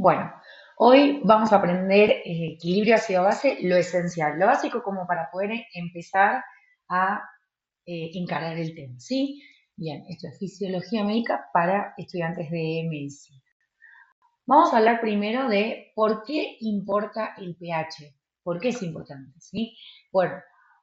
Bueno, hoy vamos a aprender equilibrio ácido-base, lo esencial, lo básico como para poder empezar a encarar el tema, ¿sí? Bien, esto es fisiología médica para estudiantes de medicina. Vamos a hablar primero de por qué importa el pH, por qué es importante, ¿sí? Bueno,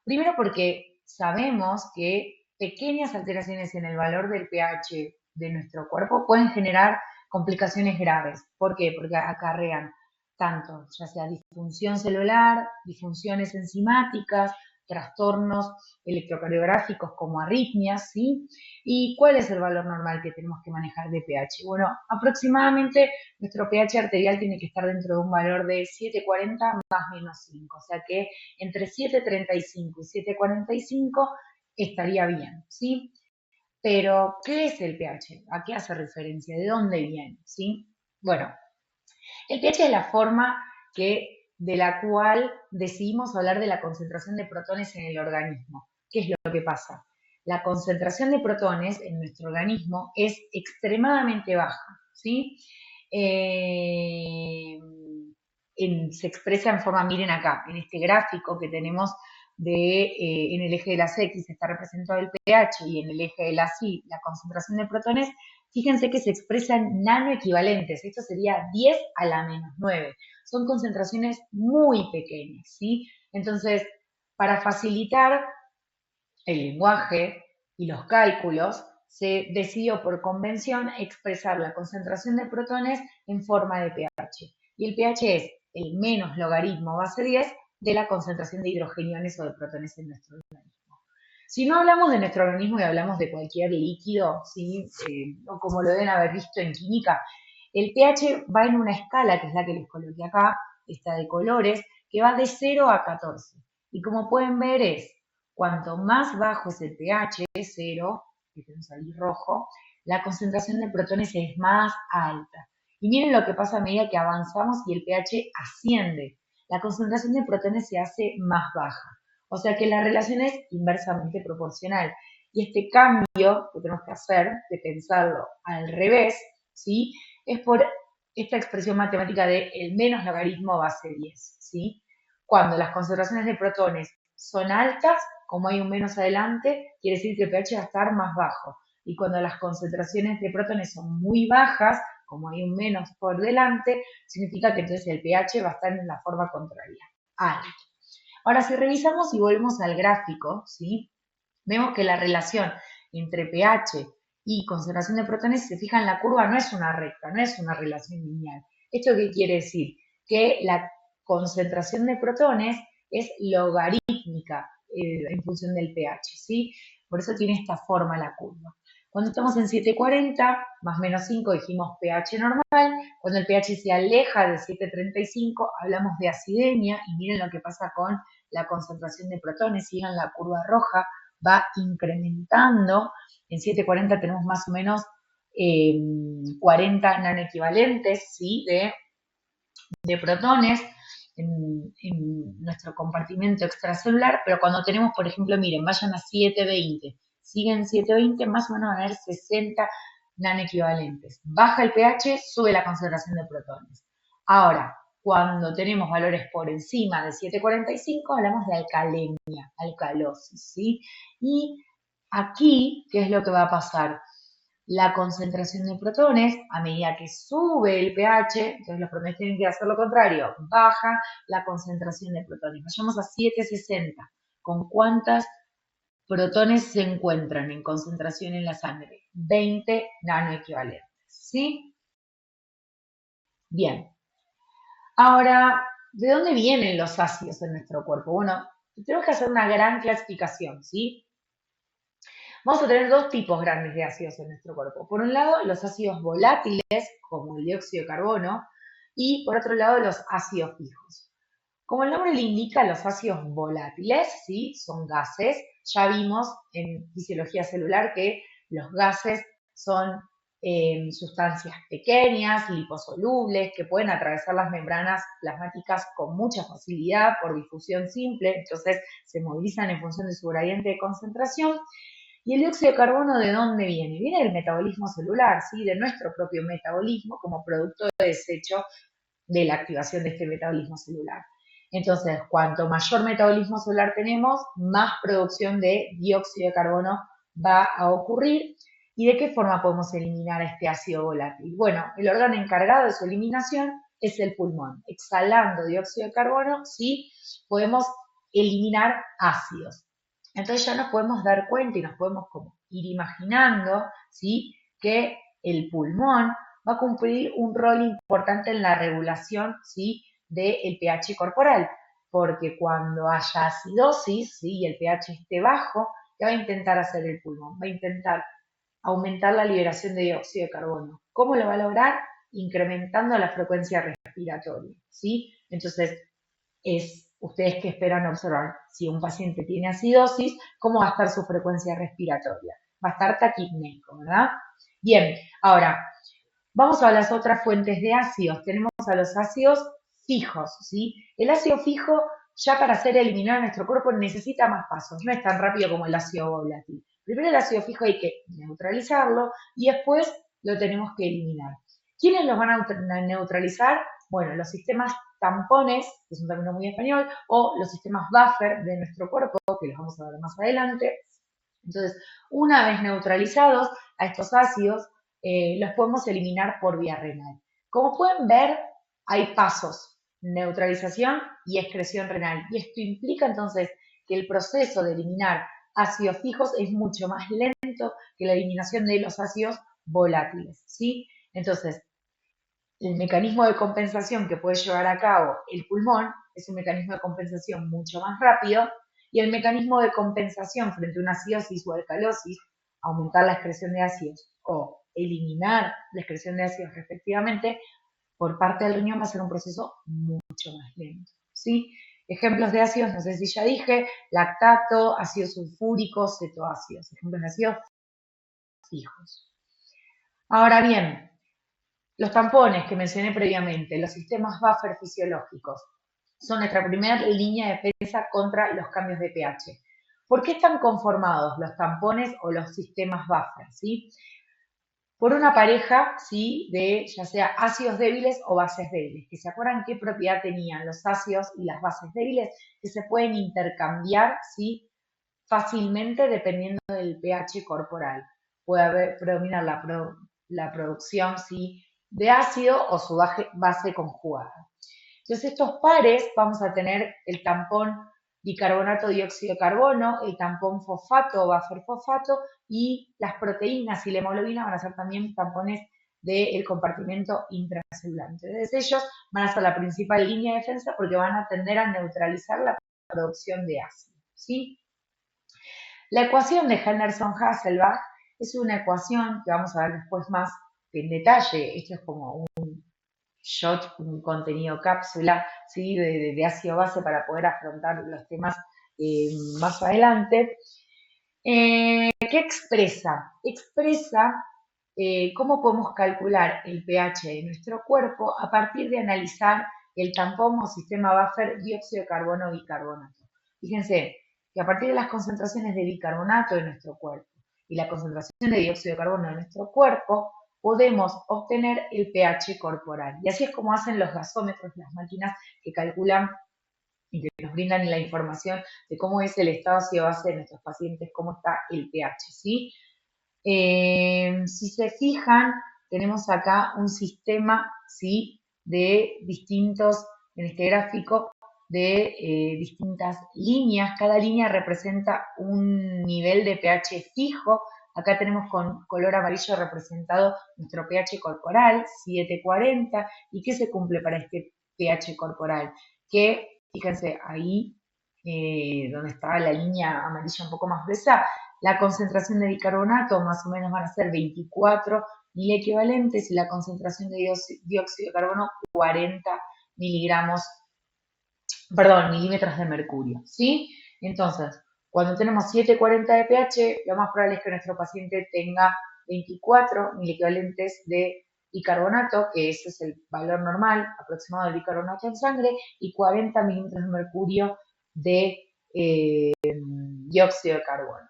primero porque sabemos que pequeñas alteraciones en el valor del pH de nuestro cuerpo pueden generar complicaciones graves. ¿Por qué? Porque acarrean tanto, ya sea disfunción celular, disfunciones enzimáticas, trastornos electrocardiográficos como arritmias, ¿sí? ¿Y cuál es el valor normal que tenemos que manejar de pH? Bueno, aproximadamente nuestro pH arterial tiene que estar dentro de un valor de 7,40 más menos 5, o sea que entre 7,35 y 7,45 estaría bien, ¿sí? Pero, ¿qué es el pH? ¿A qué hace referencia? ¿De dónde viene? ¿Sí? Bueno, el pH es la forma de la cual decidimos hablar de la concentración de protones en el organismo. ¿Qué es lo que pasa? La concentración de protones en nuestro organismo es extremadamente baja, ¿sí? Se expresa en forma, miren acá, en este gráfico que tenemos en el eje de las X está representado el pH y en el eje de las Y la concentración de protones. Fíjense que se expresan nanoequivalentes, esto sería 10 a la menos 9. Son concentraciones muy pequeñas, ¿sí? Entonces, para facilitar el lenguaje y los cálculos, se decidió por convención expresar la concentración de protones en forma de pH. Y el pH es el menos logaritmo base 10 de la concentración de hidrogeniones o de protones en nuestro organismo. Si no hablamos de nuestro organismo y hablamos de cualquier líquido, ¿sí? O como lo deben haber visto en química, el pH va en una escala, que es la que les coloqué acá, esta de colores, que va de 0 a 14. Y como pueden ver es, cuanto más bajo es el pH, 0, que tenemos ahí rojo, la concentración de protones es más alta. Y miren lo que pasa a medida que avanzamos y el pH asciende. La concentración de protones se hace más baja. O sea que la relación es inversamente proporcional. Y este cambio que tenemos que hacer, de pensarlo al revés, ¿sí? Es por esta expresión matemática de el menos logaritmo base 10, ¿sí? Cuando las concentraciones de protones son altas, como hay un menos adelante, quiere decir que el pH va a estar más bajo. Y cuando las concentraciones de protones son muy bajas, como hay un menos por delante, significa que entonces el pH va a estar en la forma contraria, alto. Ahora, si revisamos y volvemos al gráfico, ¿sí? Vemos que la relación entre pH y concentración de protones, si se fijan, la curva no es una recta, no es una relación lineal. ¿Esto qué quiere decir? Que la concentración de protones es logarítmica en función del pH, ¿sí? Por eso tiene esta forma la curva. Cuando estamos en 7,40, más o menos 5, dijimos pH normal. Cuando el pH se aleja de 7,35, hablamos de acidemia. Y miren lo que pasa con la concentración de protones. Sigan la curva roja, va incrementando. En 7,40 tenemos más o menos 40 nanoequivalentes, ¿sí? de protones en nuestro compartimento extracelular, pero cuando tenemos, por ejemplo, miren, vayan a 7,20, siguen 7,20, más o menos van a haber 60 nanoequivalentes. Baja el pH, sube la concentración de protones. Ahora, cuando tenemos valores por encima de 7,45, hablamos de alcalemia, alcalosis, ¿sí? Y aquí, ¿qué es lo que va a pasar? La concentración de protones, a medida que sube el pH, entonces los protones tienen que hacer lo contrario, baja la concentración de protones. Vayamos a 7,60. ¿Con cuántas protones se encuentran en concentración en la sangre? 20 nanoequivalentes, ¿sí? Bien. Ahora, ¿de dónde vienen los ácidos en nuestro cuerpo? Bueno, tenemos que hacer una gran clasificación, ¿sí? Vamos a tener dos tipos grandes de ácidos en nuestro cuerpo. Por un lado, los ácidos volátiles, como el dióxido de carbono, y por otro lado, los ácidos fijos. Como el nombre le indica, los ácidos volátiles, ¿sí? Son gases. Ya vimos en fisiología celular que los gases son sustancias pequeñas, liposolubles, que pueden atravesar las membranas plasmáticas con mucha facilidad por difusión simple, entonces se movilizan en función de su gradiente de concentración. ¿Y el dióxido de carbono de dónde viene? Viene del metabolismo celular, ¿sí? De nuestro propio metabolismo como producto de desecho de la activación de este metabolismo celular. Entonces, cuanto mayor metabolismo celular tenemos, más producción de dióxido de carbono va a ocurrir. ¿Y de qué forma podemos eliminar este ácido volátil? Bueno, el órgano encargado de su eliminación es el pulmón. Exhalando dióxido de carbono, sí, podemos eliminar ácidos. Entonces ya nos podemos dar cuenta y nos podemos como ir imaginando, ¿sí?, que el pulmón va a cumplir un rol importante en la regulación, ¿sí?, del pH corporal, porque cuando haya acidosis, ¿sí?, y el pH esté bajo, ¿qué va a intentar hacer el pulmón? Va a intentar aumentar la liberación de dióxido de carbono. ¿Cómo lo va a lograr? Incrementando la frecuencia respiratoria, ¿sí? Entonces, ustedes que esperan observar, si un paciente tiene acidosis, ¿cómo va a estar su frecuencia respiratoria? Va a estar taquipneico, ¿verdad? Bien, ahora, vamos a las otras fuentes de ácidos. Tenemos a los ácidos fijos, ¿sí? El ácido fijo, ya para ser eliminado en nuestro cuerpo, necesita más pasos. No es tan rápido como el ácido volátil. Primero el ácido fijo hay que neutralizarlo y después lo tenemos que eliminar. ¿Quiénes los van a neutralizar? Bueno, los sistemas tampones, que es un término muy español, o los sistemas buffer de nuestro cuerpo, que los vamos a ver más adelante. Entonces, una vez neutralizados a estos ácidos, los podemos eliminar por vía renal. Como pueden ver, hay pasos, neutralización y excreción renal. Y esto implica entonces que el proceso de eliminar ácidos fijos es mucho más lento que la eliminación de los ácidos volátiles, ¿sí? Entonces, el mecanismo de compensación que puede llevar a cabo el pulmón es un mecanismo de compensación mucho más rápido y el mecanismo de compensación frente a una acidosis o alcalosis, aumentar la excreción de ácidos o eliminar la excreción de ácidos respectivamente, por parte del riñón va a ser un proceso mucho más lento, ¿sí? Ejemplos de ácidos, no sé si ya dije, lactato, ácido sulfúrico, cetoácidos, ejemplos de ácidos fijos. Ahora bien, los tampones que mencioné previamente, los sistemas buffer fisiológicos, son nuestra primera línea de defensa contra los cambios de pH. ¿Por qué están conformados los tampones o los sistemas buffer? ¿Sí? Por una pareja, ¿sí?, de ya sea ácidos débiles o bases débiles, que se acuerdan qué propiedad tenían los ácidos y las bases débiles, que se pueden intercambiar, ¿sí?, fácilmente dependiendo del pH corporal. Puede predominar la producción, ¿sí?, de ácido o su base conjugada. Entonces, estos pares vamos a tener el tampón bicarbonato dióxido de carbono, el tampón fosfato o buffer fosfato y las proteínas y la hemoglobina van a ser también tampones del compartimento intracelular. Entonces, ellos van a ser la principal línea de defensa porque van a tender a neutralizar la producción de ácido, ¿sí? La ecuación de Henderson-Hasselbalch es una ecuación que vamos a ver después más en detalle. Esto es como un shot, un contenido cápsula, ¿sí?, de ácido base para poder afrontar los temas más adelante. ¿Qué expresa? Expresa cómo podemos calcular el pH de nuestro cuerpo a partir de analizar el tampón o sistema buffer dióxido de carbono bicarbonato. Fíjense que a partir de las concentraciones de bicarbonato de nuestro cuerpo y la concentración de dióxido de carbono de nuestro cuerpo, podemos obtener el pH corporal. Y así es como hacen los gasómetros, las máquinas que calculan y que nos brindan la información de cómo es el estado ácido base de nuestros pacientes, cómo está el pH, ¿sí? Si se fijan, tenemos acá un sistema, ¿sí?, de distintos, en este gráfico, de distintas líneas. Cada línea representa un nivel de pH fijo. Acá tenemos con color amarillo representado nuestro pH corporal, 740. ¿Y qué se cumple para este pH corporal? Que, fíjense, ahí donde está la línea amarilla un poco más gruesa, la concentración de bicarbonato más o menos van a ser 24 miliequivalentes y la concentración de dióxido de carbono 40 milímetros de mercurio, ¿sí? Entonces, cuando tenemos 740 de pH, lo más probable es que nuestro paciente tenga 24 miliequivalentes de bicarbonato, que ese es el valor normal aproximado del bicarbonato en sangre, y 40 milímetros de mercurio de dióxido de carbono.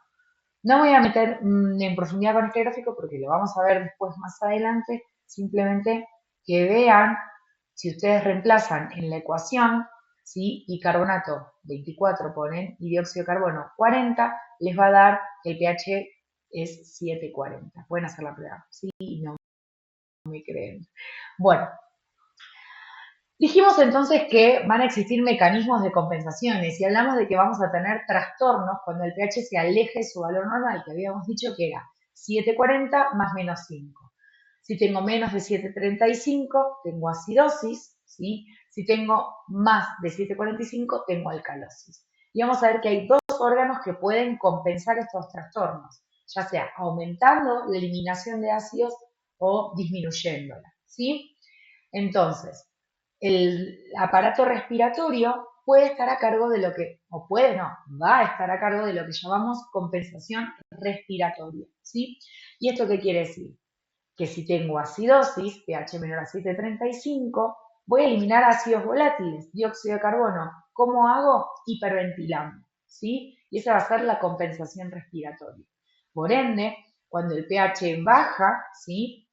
No voy a meter en profundidad con este gráfico porque lo vamos a ver después más adelante, simplemente que vean Si ustedes reemplazan en la ecuación, ¿sí? Bicarbonato 24 ponen y dióxido de carbono 40, les va a dar que el pH es 7,40. Pueden hacer la prueba, ¿sí? No me creen. Bueno, dijimos entonces que van a existir mecanismos de compensaciones y hablamos de que vamos a tener trastornos cuando el pH se aleje de su valor normal, que habíamos dicho que era 7,40 más menos 5. Si tengo menos de 7,35, tengo acidosis, ¿sí? Si tengo más de 7,45, tengo alcalosis. Y vamos a ver que hay dos órganos que pueden compensar estos trastornos, ya sea aumentando la eliminación de ácidos o disminuyéndola, ¿sí? Entonces, el aparato respiratorio puede estar a cargo de lo que, o puede no, va a estar a cargo de lo que llamamos compensación respiratoria, ¿sí? ¿Y esto qué quiere decir? Que si tengo acidosis, pH menor a 7,35, voy a eliminar ácidos volátiles, dióxido de carbono. ¿Cómo hago? Hiperventilando, ¿sí? Y esa va a ser la compensación respiratoria. Por ende, cuando el pH baja, ¿sí?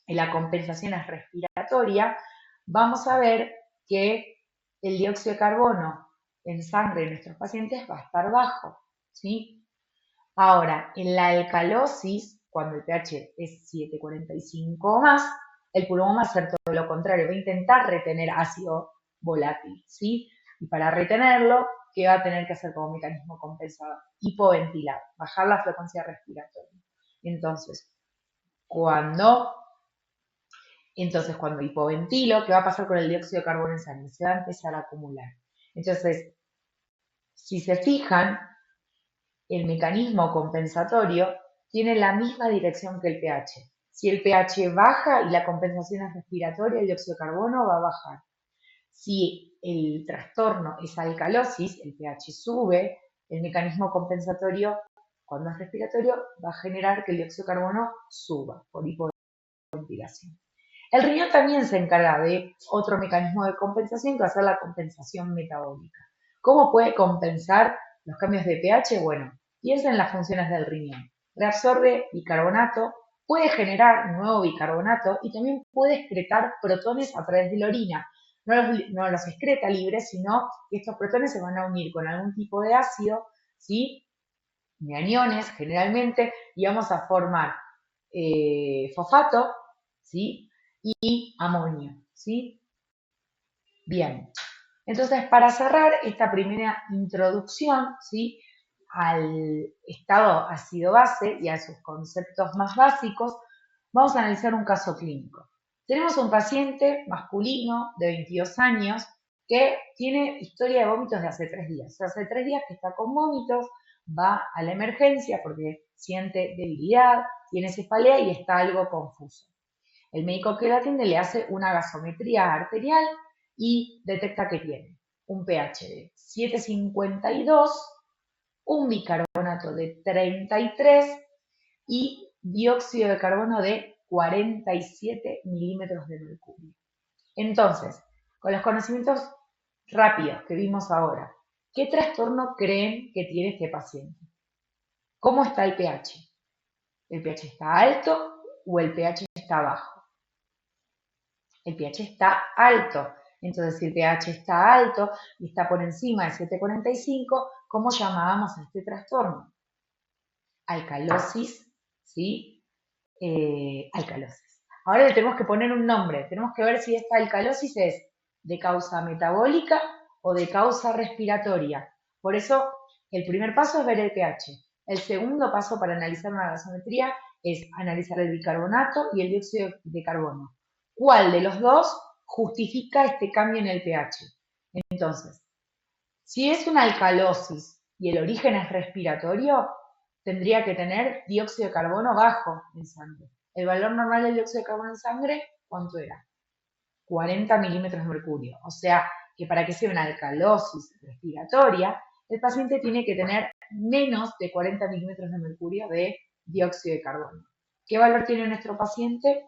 La compensación es respiratoria, vamos a ver que el dióxido de carbono en sangre de nuestros pacientes va a estar bajo, ¿sí? Ahora, en la alcalosis, cuando el pH es 7,45 o más, el pulmón va a hacer todo lo contrario, va a intentar retener ácido volátil, ¿sí? Y para retenerlo, ¿qué va a tener que hacer como mecanismo compensador? Hipoventilar, bajar la frecuencia respiratoria. Entonces, cuando hipoventilo, ¿qué va a pasar con el dióxido de carbono en sangre? Se va a empezar a acumular. Entonces, si se fijan, el mecanismo compensatorio tiene la misma dirección que el pH. Si el pH baja y la compensación es respiratoria, el dióxido de carbono va a bajar. Si el trastorno es alcalosis, el pH sube, el mecanismo compensatorio, cuando es respiratorio, va a generar que el dióxido de carbono suba por hipoventilación. El riñón también se encarga de otro mecanismo de compensación que va a ser la compensación metabólica. ¿Cómo puede compensar los cambios de pH? Bueno, piensa en las funciones del riñón. Reabsorbe bicarbonato, puede generar nuevo bicarbonato y también puede excretar protones a través de la orina. No los excreta libres, sino que estos protones se van a unir con algún tipo de ácido, ¿sí? De aniones generalmente, y vamos a formar fosfato, ¿sí? Y amonio, ¿sí? Bien, entonces para cerrar esta primera introducción, ¿sí? Al estado ácido-base y a sus conceptos más básicos, vamos a analizar un caso clínico. Tenemos un paciente masculino de 22 años que tiene historia de vómitos de hace 3 días. O sea, hace 3 días que está con vómitos, va a la emergencia porque siente debilidad, tiene cefalea y está algo confuso. El médico que lo atiende le hace una gasometría arterial y detecta que tiene un pH de 7,52, un bicarbonato de 33 y dióxido de carbono de 47 milímetros de mercurio. Entonces, con los conocimientos rápidos que vimos ahora, ¿qué trastorno creen que tiene este paciente? ¿Cómo está el pH? ¿El pH está alto o el pH está bajo? El pH está alto. Entonces, si el pH está alto y está por encima de 7,45, ¿cómo llamábamos a este trastorno? Alcalosis, ¿sí? Alcalosis. Ahora le tenemos que poner un nombre. Tenemos que ver si esta alcalosis es de causa metabólica o de causa respiratoria. Por eso, el primer paso es ver el pH. El segundo paso para analizar una gasometría es analizar el bicarbonato y el dióxido de carbono. ¿Cuál de los dos justifica este cambio en el pH? Entonces, si es una alcalosis y el origen es respiratorio, tendría que tener dióxido de carbono bajo en sangre. El valor normal del dióxido de carbono en sangre, ¿cuánto era? 40 milímetros de mercurio. O sea, que para que sea una alcalosis respiratoria, el paciente tiene que tener menos de 40 milímetros de mercurio de dióxido de carbono. ¿Qué valor tiene nuestro paciente?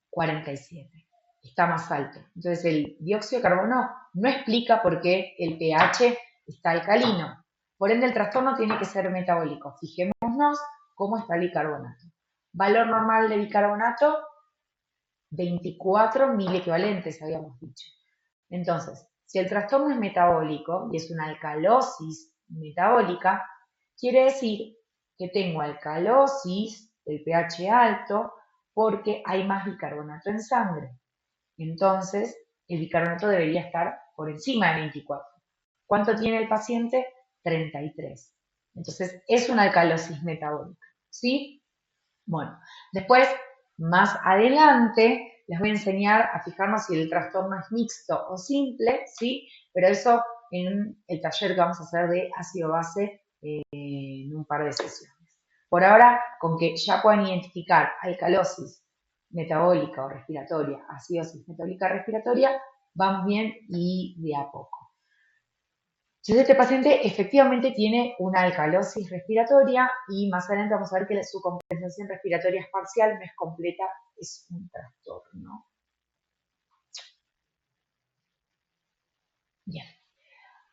47. Está más alto. Entonces el dióxido de carbono no explica por qué el pH está alcalino. Por ende el trastorno tiene que ser metabólico. Fijémonos cómo está el bicarbonato. Valor normal de bicarbonato 24 mil equivalentes, habíamos dicho. Entonces, si el trastorno es metabólico y es una alcalosis metabólica, quiere decir que tengo alcalosis del pH alto porque hay más bicarbonato en sangre. Entonces, el bicarbonato debería estar por encima de 24. ¿Cuánto tiene el paciente? 33. Entonces, es una alcalosis metabólica, ¿sí? Bueno, después, más adelante, les voy a enseñar a fijarnos si el trastorno es mixto o simple, ¿sí? Pero eso en el taller que vamos a hacer de ácido-base en un par de sesiones. Por ahora, con que ya puedan identificar alcalosis metabólica o respiratoria, acidosis metabólica respiratoria, vamos bien y de a poco. Entonces este paciente efectivamente tiene una alcalosis respiratoria y más adelante vamos a ver que su compensación respiratoria es parcial, no es completa, es un trastorno. Bien.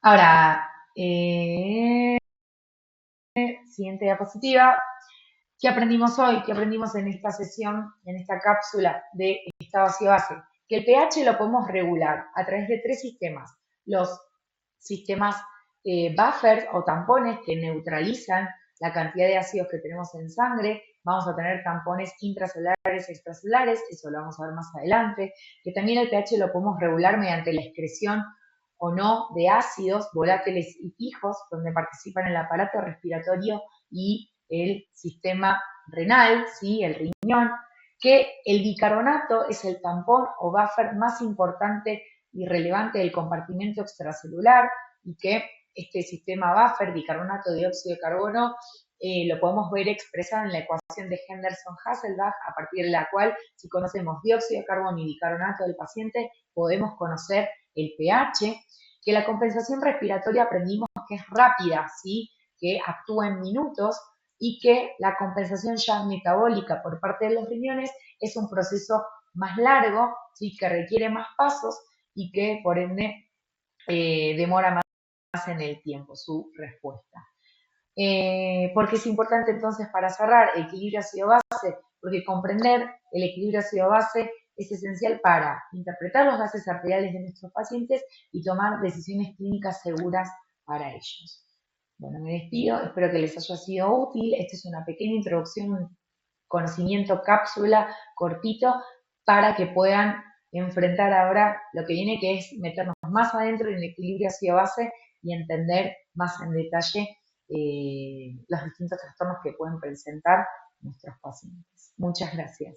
Ahora, siguiente diapositiva. ¿Qué aprendimos hoy? ¿Qué aprendimos en esta sesión, en esta cápsula de estado ácido-base? Que el pH lo podemos regular a través de 3 sistemas. Los sistemas buffers o tampones que neutralizan la cantidad de ácidos que tenemos en sangre. Vamos a tener tampones intracelulares y extracelulares, eso lo vamos a ver más adelante. Que también el pH lo podemos regular mediante la excreción o no de ácidos volátiles y fijos, donde participan el aparato respiratorio y el sistema renal, ¿sí? El riñón, que el bicarbonato es el tampón o buffer más importante y relevante del compartimento extracelular y que este sistema buffer, bicarbonato, dióxido de carbono, lo podemos ver expresado en la ecuación de Henderson-Hasselbalch, a partir de la cual, si conocemos dióxido de carbono y bicarbonato del paciente, podemos conocer el pH, que la compensación respiratoria aprendimos que es rápida, ¿sí? Que actúa en minutos, y que la compensación ya metabólica por parte de los riñones es un proceso más largo, ¿sí? Que requiere más pasos y que por ende demora más en el tiempo su respuesta. Porque es importante entonces para cerrar el equilibrio ácido-base, porque comprender el equilibrio ácido-base es esencial para interpretar los gases arteriales de nuestros pacientes y tomar decisiones clínicas seguras para ellos. Bueno, me despido, espero que les haya sido útil. Esta es una pequeña introducción, conocimiento cápsula cortito para que puedan enfrentar ahora lo que viene, que es meternos más adentro en el equilibrio ácido-base y entender más en detalle los distintos trastornos que pueden presentar nuestros pacientes. Muchas gracias.